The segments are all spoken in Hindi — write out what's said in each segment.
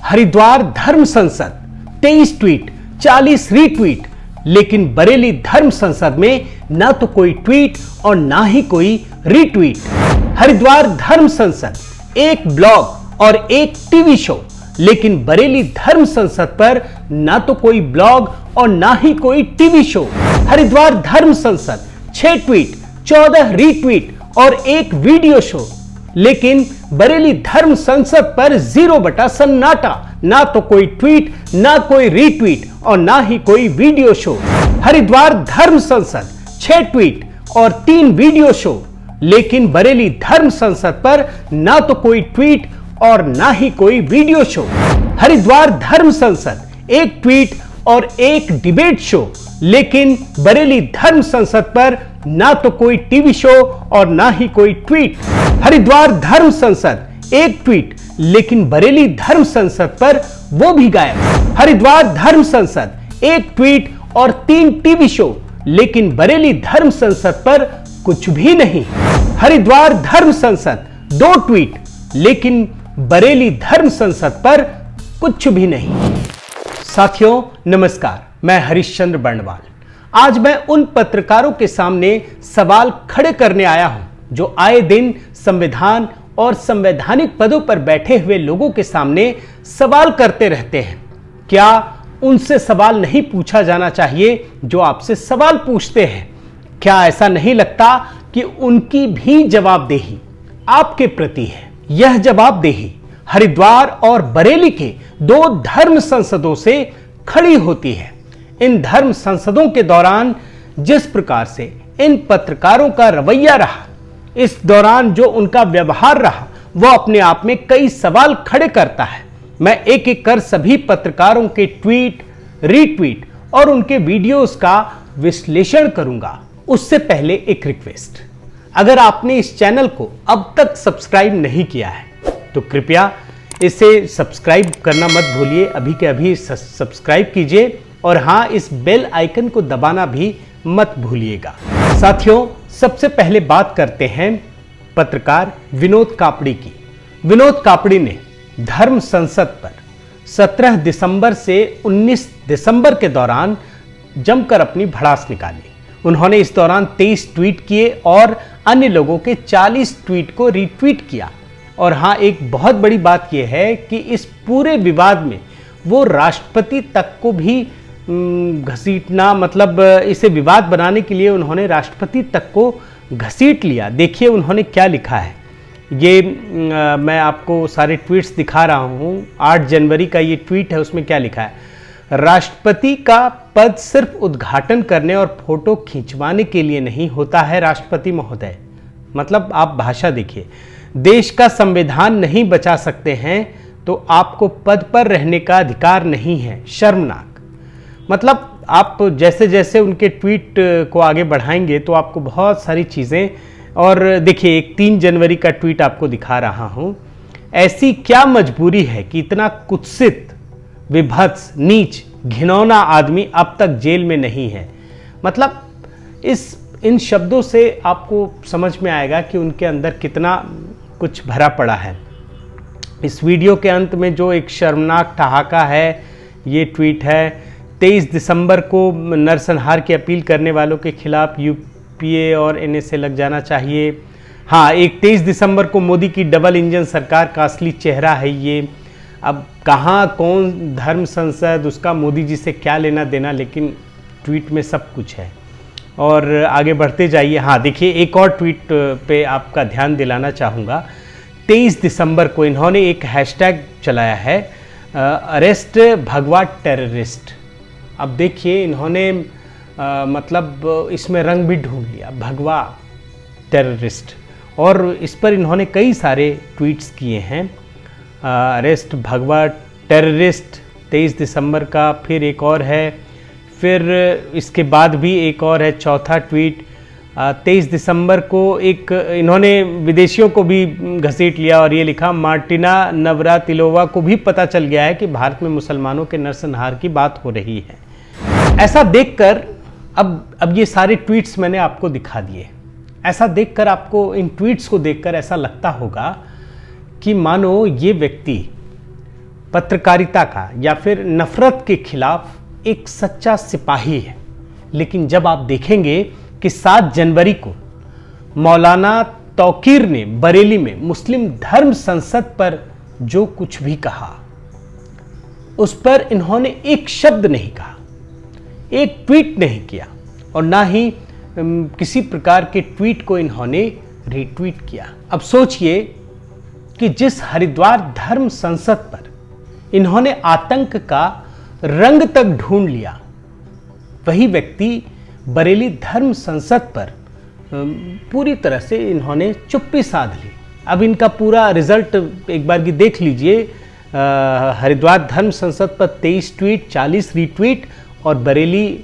हरिद्वार धर्म संसद 23 ट्वीट 40 रीट्वीट, लेकिन बरेली धर्म संसद में ना तो कोई ट्वीट और ना ही कोई रीट्वीट। हरिद्वार धर्म संसद एक ब्लॉग और एक टीवी शो, लेकिन बरेली धर्म संसद पर ना तो कोई ब्लॉग और ना ही कोई टीवी शो। हरिद्वार धर्म संसद 6 ट्वीट 14 रीट्वीट और एक वीडियो शो, लेकिन बरेली धर्म संसद पर 0 बटा सन्नाटा, ना तो कोई ट्वीट ना कोई रीट्वीट और ना ही कोई वीडियो शो। हरिद्वार धर्म संसद 6 ट्वीट और 3 वीडियो शो, लेकिन बरेली धर्म संसद पर ना तो कोई ट्वीट और ना ही कोई वीडियो शो। हरिद्वार धर्म संसद 1 ट्वीट और 1 डिबेट शो, लेकिन बरेली धर्म संसद पर ना तो कोई टीवी शो और ना ही कोई ट्वीट। हरिद्वार धर्म संसद 1 ट्वीट, लेकिन बरेली धर्म संसद पर वो भी गायब। हरिद्वार धर्म संसद 1 ट्वीट और 3 टीवी शो, लेकिन बरेली धर्म संसद पर कुछ भी नहीं। हरिद्वार धर्म संसद 2 ट्वीट, लेकिन बरेली धर्म संसद पर कुछ भी नहीं। साथियों नमस्कार, मैं हरिश्चंद्र बर्णवाल। आज मैं उन पत्रकारों के सामने सवाल खड़े करने आया हूं जो आए दिन संविधान और संवैधानिक पदों पर बैठे हुए लोगों के सामने सवाल करते रहते हैं। क्या उनसे सवाल नहीं पूछा जाना चाहिए जो आपसे सवाल पूछते हैं? क्या ऐसा नहीं लगता कि उनकी भी जवाबदेही आपके प्रति है? यह जवाबदेही हरिद्वार और बरेली के 2 धर्म संसदों से खड़ी होती है। इन धर्म संसदों के दौरान जिस प्रकार से इन पत्रकारों का रवैया रहा, इस दौरान जो उनका व्यवहार रहा, वह अपने आप में कई सवाल खड़े करता है। मैं एक एक कर सभी पत्रकारों के ट्वीट, रीट्वीट और उनके वीडियोस का विश्लेषण करूंगा। उससे पहले एक रिक्वेस्ट, अगर आपने इस चैनल को अब तक सब्सक्राइब नहीं किया है तो कृपया इसे सब्सक्राइब करना मत भूलिए। अभी के अभी सब्सक्राइब कीजिए और हाँ, इस बेल आइकन को दबाना भी मत भूलिएगा। साथियों, सबसे पहले बात करते हैं पत्रकार विनोद कापड़ी की। विनोद कापड़ी ने धर्म संसद पर 17 दिसंबर से 19 दिसंबर के दौरान जमकर अपनी भड़ास निकाली। उन्होंने इस दौरान 23 ट्वीट किए और अन्य लोगों के 40 ट्वीट को रीट्वीट किया। और हाँ, एक बहुत बड़ी बात यह है कि इस पूरे विवाद में वो राष्ट्रपति तक को भी घसीटना, मतलब इसे विवाद बनाने के लिए उन्होंने राष्ट्रपति तक को घसीट लिया। देखिए उन्होंने क्या लिखा है। ये मैं आपको सारे ट्वीट्स दिखा रहा हूँ। 8 जनवरी का ये ट्वीट है, उसमें क्या लिखा है? राष्ट्रपति का पद सिर्फ उद्घाटन करने और फोटो खिंचवाने के लिए नहीं होता है राष्ट्रपति महोदय। मतलब आप भाषा देखिए, देश का संविधान नहीं बचा सकते हैं तो आपको पद पर रहने का अधिकार नहीं है। शर्मनाक। मतलब आप जैसे जैसे उनके ट्वीट को आगे बढ़ाएंगे तो आपको बहुत सारी चीज़ें, और देखिए एक 3 जनवरी का ट्वीट आपको दिखा रहा हूँ। ऐसी क्या मजबूरी है कि इतना कुत्सित, विभत्स, नीच, घिनौना आदमी अब तक जेल में नहीं है। मतलब इन शब्दों से आपको समझ में आएगा कि उनके अंदर कितना कुछ भरा पड़ा है। इस वीडियो के अंत में जो एक शर्मनाक ठहाका है, ये ट्वीट है। 23 दिसंबर को नरसंहार की अपील करने वालों के खिलाफ यूपीए और एनएसए लग जाना चाहिए। हाँ, एक 23 दिसंबर को मोदी की डबल इंजन सरकार का असली चेहरा है ये। अब कहाँ कौन धर्म संसद, उसका मोदी जी से क्या लेना देना, लेकिन ट्वीट में सब कुछ है। और आगे बढ़ते जाइए। हाँ देखिए, एक और ट्वीट पे आपका ध्यान दिलाना चाहूँगा। 23 दिसंबर को इन्होंने एक हैशटैग चलाया है, अरेस्ट भगवा टेररिस्ट। अब देखिए इन्होंने मतलब इसमें रंग भी ढूंढ लिया, भगवा टेररिस्ट, और इस पर इन्होंने कई सारे ट्वीट्स किए हैं। अरेस्ट भगवा टेररिस्ट 23 दिसंबर का, फिर एक और है, फिर इसके बाद भी एक और है, चौथा ट्वीट 23 दिसंबर को एक इन्होंने विदेशियों को भी घसीट लिया और ये लिखा, मार्टिना नवरातिलोवा को भी पता चल गया है कि भारत में मुसलमानों के नरसंहार की बात हो रही है। ऐसा देखकर अब ये सारे ट्वीट्स मैंने आपको दिखा दिए। ऐसा देखकर आपको, इन ट्वीट्स को देखकर ऐसा लगता होगा कि मानो ये व्यक्ति पत्रकारिता का या फिर नफरत के खिलाफ एक सच्चा सिपाही है। लेकिन जब आप देखेंगे कि 7 जनवरी को मौलाना तौकीर ने बरेली में मुस्लिम धर्म संसद पर जो कुछ भी कहा, उस पर इन्होंने एक शब्द नहीं कहा, एक ट्वीट नहीं किया और ना ही किसी प्रकार के ट्वीट को इन्होंने रीट्वीट किया। अब सोचिए कि जिस हरिद्वार धर्म संसद पर इन्होंने आतंक का रंग तक ढूंढ लिया, वही व्यक्ति बरेली धर्म संसद पर पूरी तरह से इन्होंने चुप्पी साध ली। अब इनका पूरा रिजल्ट एक बार की देख लीजिए। हरिद्वार धर्म संसद पर 23 ट्वीट, 40 रीट्वीट और बरेली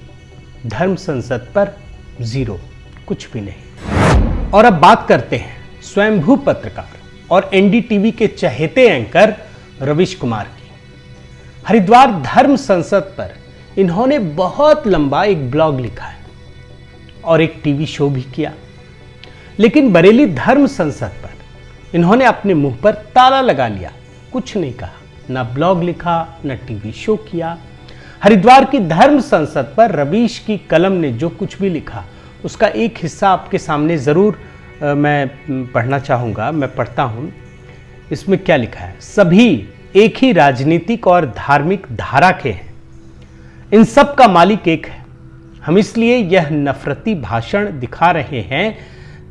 धर्म संसद पर 0, कुछ भी नहीं। और अब बात करते हैं स्वयंभू पत्रकार और एनडीटीवी के चहेते एंकर रवीश कुमार की। हरिद्वार धर्म संसद पर इन्होंने बहुत लंबा एक ब्लॉग लिखा है और एक टीवी शो भी किया, लेकिन बरेली धर्म संसद पर इन्होंने अपने मुंह पर ताला लगा लिया, कुछ नहीं कहा, ना ब्लॉग लिखा, ना टीवी शो किया। हरिद्वार की धर्म संसद पर रवीश की कलम ने जो कुछ भी लिखा, उसका एक हिस्सा आपके सामने जरूर मैं पढ़ना चाहूंगा। मैं पढ़ता हूं। इसमें क्या लिखा है? सभी एक ही राजनीतिक और धार्मिक धारा के हैं, इन सब का मालिक एक है। हम इसलिए यह नफरती भाषण दिखा रहे हैं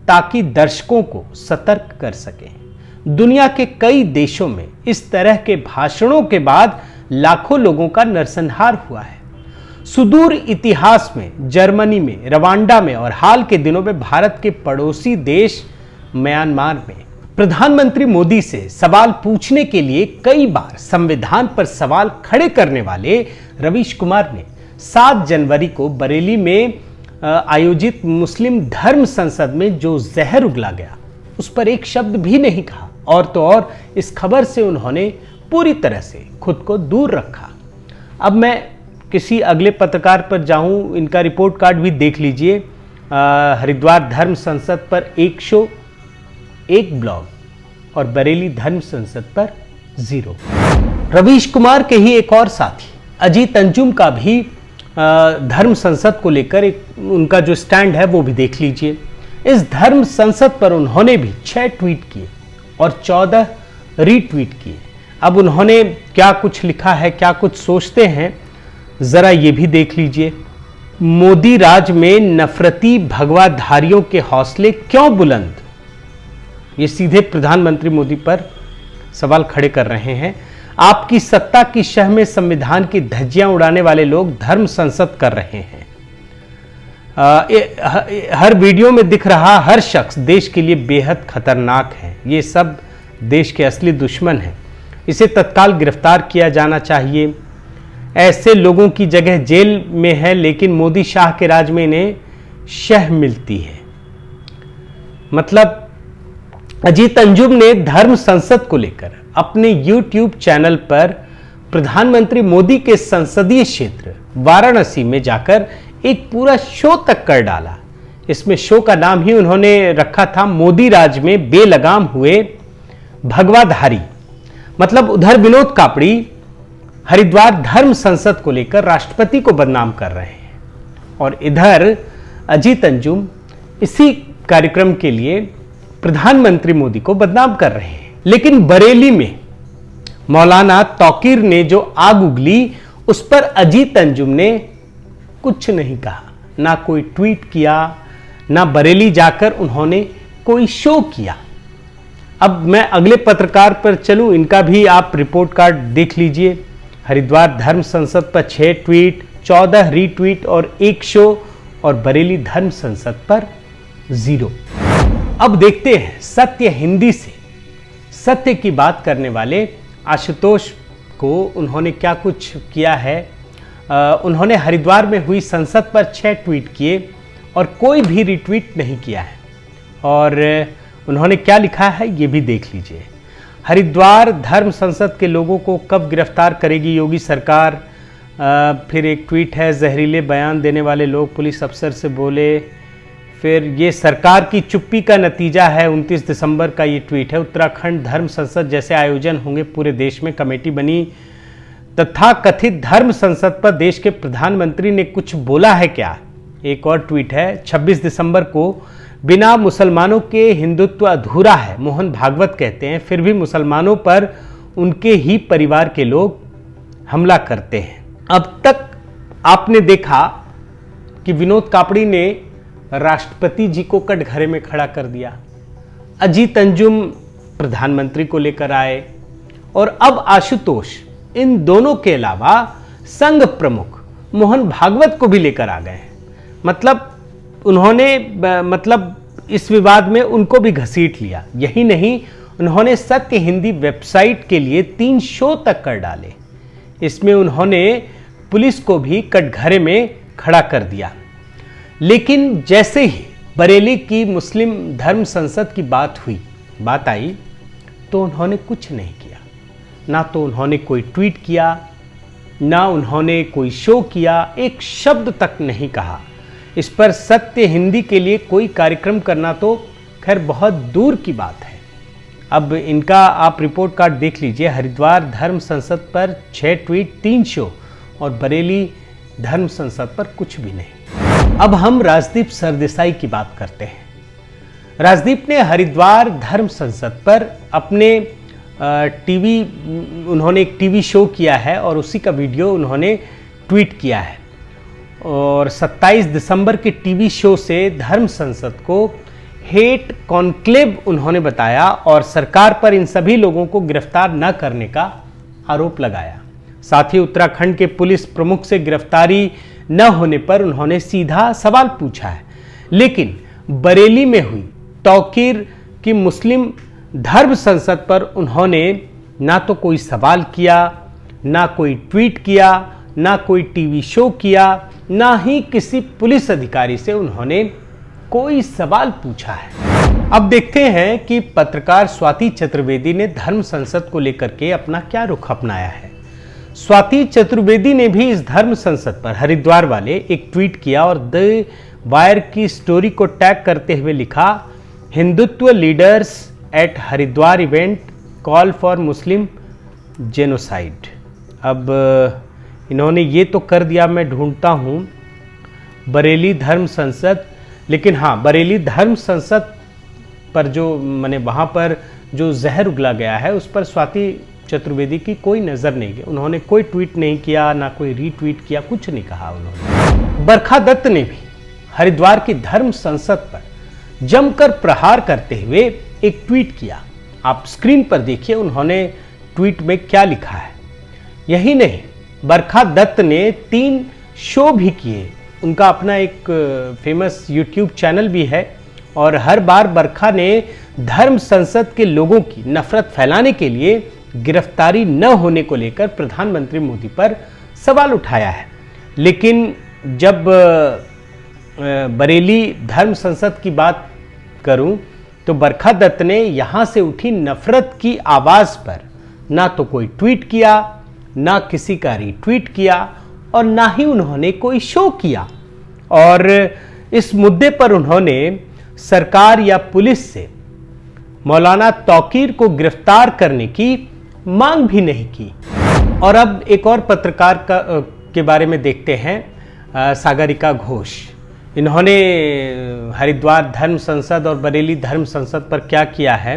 ताकि दर्शकों को सतर्क कर सकें। दुनिया के कई देशों में इस तरह के भाषणों के बाद लाखों लोगों का नरसंहार हुआ है। सुदूर इतिहास में जर्मनी में, रवांडा में और हाल के दिनों में भारत के पड़ोसी देश म्यांमार में प्रधानमंत्री मोदी से सवाल पूछने के लिए कई बार संविधान पर सवाल खड़े करने वाले रवीश कुमार ने 7 जनवरी को बरेली में आयोजित मुस्लिम धर्म संसद में जो जहर उगला गया, उस पर एक शब्द भी नहीं कहा। और तो और इस खबर से उन्होंने पूरी तरह से खुद को दूर रखा। अब मैं किसी अगले पत्रकार पर जाऊं, इनका रिपोर्ट कार्ड भी देख लीजिए। हरिद्वार धर्म संसद पर 1 शो, 1 ब्लॉग और बरेली धर्म संसद पर 0। रवीश कुमार के ही एक और साथी अजीत अंजुम का भी धर्म संसद को लेकर एक उनका जो स्टैंड है वो भी देख लीजिए। इस धर्म संसद पर उन्होंने भी 6 ट्वीट किए और 14 रीट्वीट किए। अब उन्होंने क्या कुछ लिखा है, क्या कुछ सोचते हैं, जरा ये भी देख लीजिए। मोदी राज में नफरती भगवाधारियों के हौसले क्यों बुलंद? ये सीधे प्रधानमंत्री मोदी पर सवाल खड़े कर रहे हैं। आपकी सत्ता की शह में संविधान की धज्जियां उड़ाने वाले लोग धर्म संसद कर रहे हैं। हर वीडियो में दिख रहा हर शख्स देश के लिए बेहद खतरनाक है। ये सब देश के असली दुश्मन हैं। इसे तत्काल गिरफ्तार किया जाना चाहिए। ऐसे लोगों की जगह जेल में है, लेकिन मोदी शाह के राज में इन्हें शह मिलती है। मतलब अजीत अंजुम ने धर्म संसद को लेकर अपने YouTube चैनल पर प्रधानमंत्री मोदी के संसदीय क्षेत्र वाराणसी में जाकर एक पूरा शो तक कर डाला। इसमें शो का नाम ही उन्होंने रखा था मोदी राज में बेलगाम हुए भगवाधारी। मतलब उधर विनोद कापड़ी हरिद्वार धर्म संसद को लेकर राष्ट्रपति को बदनाम कर रहे हैं और इधर अजीत अंजुम इसी कार्यक्रम के लिए प्रधानमंत्री मोदी को बदनाम कर रहे हैं। लेकिन बरेली में मौलाना तौकीर ने जो आग उगली, उस पर अजीत अंजुम ने कुछ नहीं कहा, ना कोई ट्वीट किया, ना बरेली जाकर उन्होंने कोई शो किया। अब मैं अगले पत्रकार पर चलूं, इनका भी आप रिपोर्ट कार्ड देख लीजिए। हरिद्वार धर्म संसद पर 6 ट्वीट, 14 रीट्वीट और 1 शो और बरेली धर्म संसद पर 0। अब देखते हैं सत्य हिंदी से सत्य की बात करने वाले आशुतोष को उन्होंने क्या कुछ किया है। उन्होंने हरिद्वार में हुई संसद पर 6 ट्वीट किए और कोई भी रिट्वीट नहीं किया है। और उन्होंने क्या लिखा है ये भी देख लीजिए। हरिद्वार धर्म संसद के लोगों को कब गिरफ्तार करेगी योगी सरकार? फिर एक ट्वीट है, जहरीले बयान देने वाले लोग पुलिस अफसर से बोले। फिर ये सरकार की चुप्पी का नतीजा है, 29 दिसंबर का ये ट्वीट है। उत्तराखंड धर्म संसद जैसे आयोजन होंगे पूरे देश में, कमेटी बनी तथाकथित धर्म संसद पर देश के प्रधानमंत्री ने कुछ बोला है क्या? एक और ट्वीट है 26 दिसंबर को, बिना मुसलमानों के हिंदुत्व अधूरा है, मोहन भागवत कहते हैं, फिर भी मुसलमानों पर उनके ही परिवार के लोग हमला करते हैं। अब तक आपने देखा कि विनोद कापड़ी ने राष्ट्रपति जी को कटघरे में खड़ा कर दिया, अजीत अंजुम प्रधानमंत्री को लेकर आए, और अब आशुतोष इन दोनों के अलावा संघ प्रमुख मोहन भागवत को भी लेकर आ गए हैं। मतलब उन्होंने इस विवाद में उनको भी घसीट लिया। यही नहीं, उन्होंने सत्य हिंदी वेबसाइट के लिए 3 शो तक कर डाले। इसमें उन्होंने पुलिस को भी कटघरे में खड़ा कर दिया। लेकिन जैसे ही बरेली की मुस्लिम धर्म संसद की बात आई तो उन्होंने कुछ नहीं किया। ना तो उन्होंने कोई ट्वीट किया, ना उन्होंने कोई शो किया, एक शब्द तक नहीं कहा। इस पर सत्य हिंदी के लिए कोई कार्यक्रम करना तो खैर बहुत दूर की बात है। अब इनका आप रिपोर्ट कार्ड देख लीजिए। हरिद्वार धर्म संसद पर 6 ट्वीट, 3 शो, और बरेली धर्म संसद पर कुछ भी नहीं। अब हम राजदीप सरदेसाई की बात करते हैं। राजदीप ने हरिद्वार धर्म संसद पर अपने उन्होंने एक टीवी शो किया है और उसी का वीडियो उन्होंने ट्वीट किया है। और 27 दिसंबर के टीवी शो से धर्म संसद को हेट कॉन्क्लेव उन्होंने बताया और सरकार पर इन सभी लोगों को गिरफ्तार न करने का आरोप लगाया। साथ ही उत्तराखंड के पुलिस प्रमुख से गिरफ्तारी न होने पर उन्होंने सीधा सवाल पूछा है। लेकिन बरेली में हुई तौकीर की मुस्लिम धर्म संसद पर उन्होंने ना तो कोई सवाल किया, ना कोई ट्वीट किया, ना कोई टीवी शो किया, ना ही किसी पुलिस अधिकारी से उन्होंने कोई सवाल पूछा है। अब देखते हैं कि पत्रकार स्वाति चतुर्वेदी ने धर्म संसद को लेकर के अपना क्या रुख अपनाया है। स्वाति चतुर्वेदी ने भी इस धर्म संसद पर हरिद्वार वाले एक ट्वीट किया और द वायर की स्टोरी को टैग करते हुए लिखा, Hindutva leaders at Haridwar event call for Muslim genocide. अब इन्होंने ये तो कर दिया, मैं ढूंढता हूँ बरेली धर्म संसद, लेकिन हाँ, बरेली धर्म संसद पर जो वहाँ पर जो जहर उगला गया है उस पर स्वाति चतुर्वेदी की कोई नज़र नहीं गई। उन्होंने कोई ट्वीट नहीं किया, ना कोई रीट्वीट किया, कुछ नहीं कहा उन्होंने। बरखा दत्त ने भी हरिद्वार की धर्म संसद पर जमकर प्रहार करते हुए एक ट्वीट किया। आप स्क्रीन पर देखिए उन्होंने ट्वीट में क्या लिखा है। यही नहीं, बरखा दत्त ने 3 शो भी किए। उनका अपना एक फेमस यूट्यूब चैनल भी है और हर बार बरखा ने धर्म संसद के लोगों की नफरत फैलाने के लिए गिरफ्तारी न होने को लेकर प्रधानमंत्री मोदी पर सवाल उठाया है। लेकिन जब बरेली धर्म संसद की बात करूं तो बरखा दत्त ने यहां से उठी नफरत की आवाज पर ना तो कोई ट्वीट किया, ना किसी का रीट्वीट किया और ना ही उन्होंने कोई शो किया। और इस मुद्दे पर उन्होंने सरकार या पुलिस से मौलाना तौकीर को गिरफ्तार करने की मांग भी नहीं की। और अब एक और पत्रकार के बारे में देखते हैं, सागरिका घोष। इन्होंने हरिद्वार धर्म संसद और बरेली धर्म संसद पर क्या किया है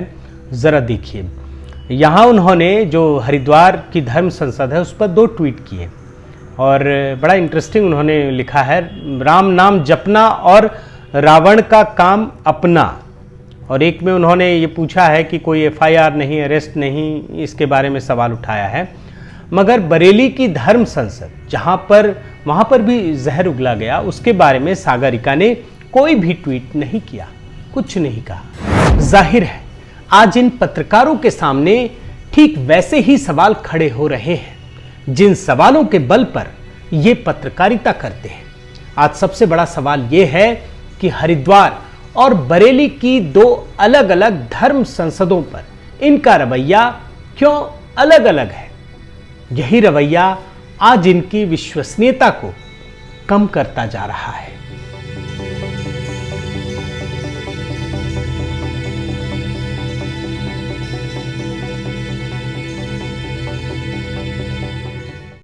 ज़रा देखिए। यहाँ उन्होंने जो हरिद्वार की धर्म संसद है उस पर 2 ट्वीट किए और बड़ा इंटरेस्टिंग उन्होंने लिखा है, राम नाम जपना और रावण का काम अपना। और एक में उन्होंने ये पूछा है कि कोई FIR नहीं, अरेस्ट नहीं, इसके बारे में सवाल उठाया है। मगर बरेली की धर्म संसद वहाँ पर भी जहर उगला गया, उसके बारे में सागरिका ने कोई भी ट्वीट नहीं किया, कुछ नहीं कहा। जाहिर है आज इन पत्रकारों के सामने ठीक वैसे ही सवाल खड़े हो रहे हैं जिन सवालों के बल पर ये पत्रकारिता करते हैं। आज सबसे बड़ा सवाल ये है कि हरिद्वार और बरेली की 2 अलग अलग धर्म संसदों पर इनका रवैया क्यों अलग अलग है। यही रवैया आज इनकी विश्वसनीयता को कम करता जा रहा है।